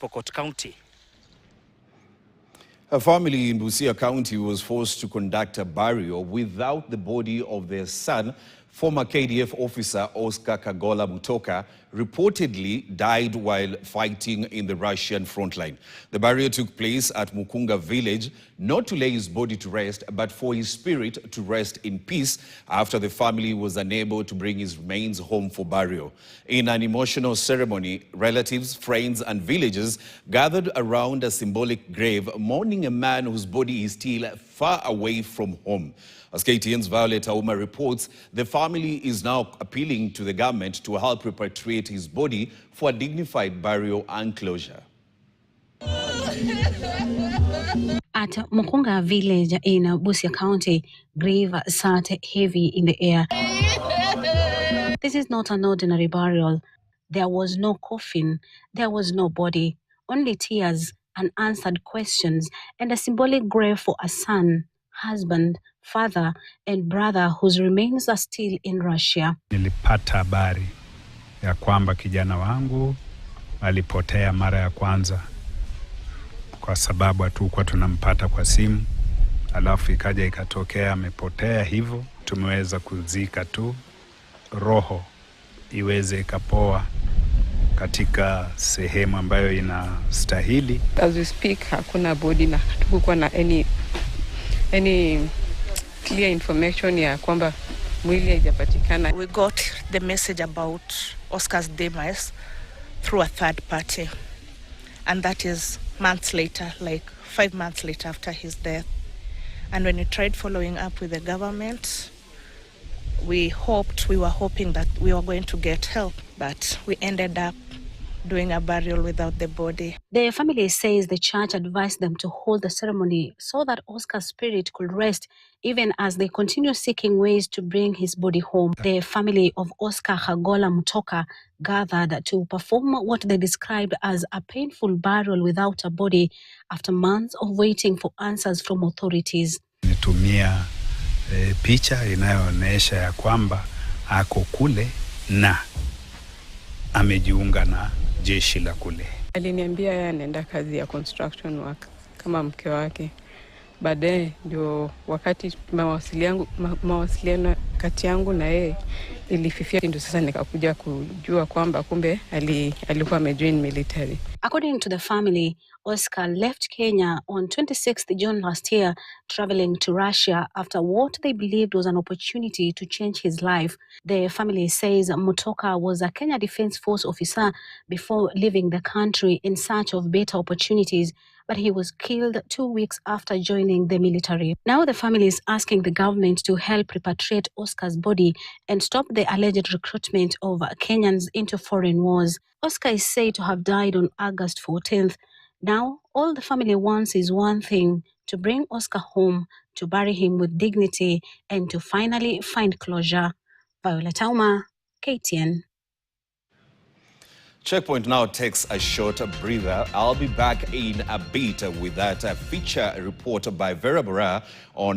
Pokot County. A family in Busia County was forced to conduct a burial without the body of their son. Former KDF officer Oscar Kagola Mutoka reportedly died while fighting in the Russian frontline. The burial took place at Mukunga village, not to lay his body to rest, but for his spirit to rest in peace after the family was unable to bring his remains home for burial. In an emotional ceremony, relatives, friends and villagers gathered around a symbolic grave, mourning a man whose body is still far away from home. As KTN's Violet Auma reports, the family is now appealing to the government to help repatriate his body for a dignified burial and closure. At Mukunga village in Busia County, grave sat heavy in the air. This is not an ordinary burial. There was no coffin, there was no body, only tears, unanswered questions, and a symbolic grave for a son, husband, father, and brother whose remains are still in Russia. Nilipata habari ya kwamba kijana wangu alipotea mara ya kwanza kwa sababu hatukuwa tunampata kwa simu, alafu ikaja ikatokea amepotea hivyo. Tumeweza kuzika tu roho iweze ikapoa katika sehemu ambayo inastahili. As we speak, hakuna body na hatukuwa na any clear information ya kwamba mwili haijapatikana. We got the message about Oscar's demise through a third party, and that is months later, like 5 months later after his death. And when we tried following up with the government, we were hoping that we were going to get help, but we ended up doing a burial without the body. The family says the church advised them to hold the ceremony so that Oscar's spirit could rest, even as they continue seeking ways to bring his body home. The family of Oscar Kagola Mutoka gathered to perform what they described as a painful burial without a body after months of waiting for answers from authorities. Nitumia picha inayoonyesha ya kwamba ako kule na amejiunga na jeshi la kule. Aliniambia yeye anaenda kazi ya construction work kama mke wake. Baadaye ndio wakati mawasiliano kati yangu na yeye ilififia, ndio sasa nikakuja kujua kwamba kumbe alikuwa amejoin military. According to the family, Oscar left Kenya on 26th June last year, traveling to Russia after what they believed was an opportunity to change his life. The family says Mutoka was a Kenya Defence Force officer before leaving the country in search of better opportunities, but he was killed 2 weeks after joining the military. Now the family is asking the government to help repatriate Oscar's body and stop the alleged recruitment of Kenyans into foreign wars. Oscar is said to have died on August 14th. Now, all the family wants is one thing: to bring Oscar home, to bury him with dignity, and to finally find closure. Violet Auma, KTN. Checkpoint now takes a short breather. I'll be back in a bit with that feature report by Vera Bora on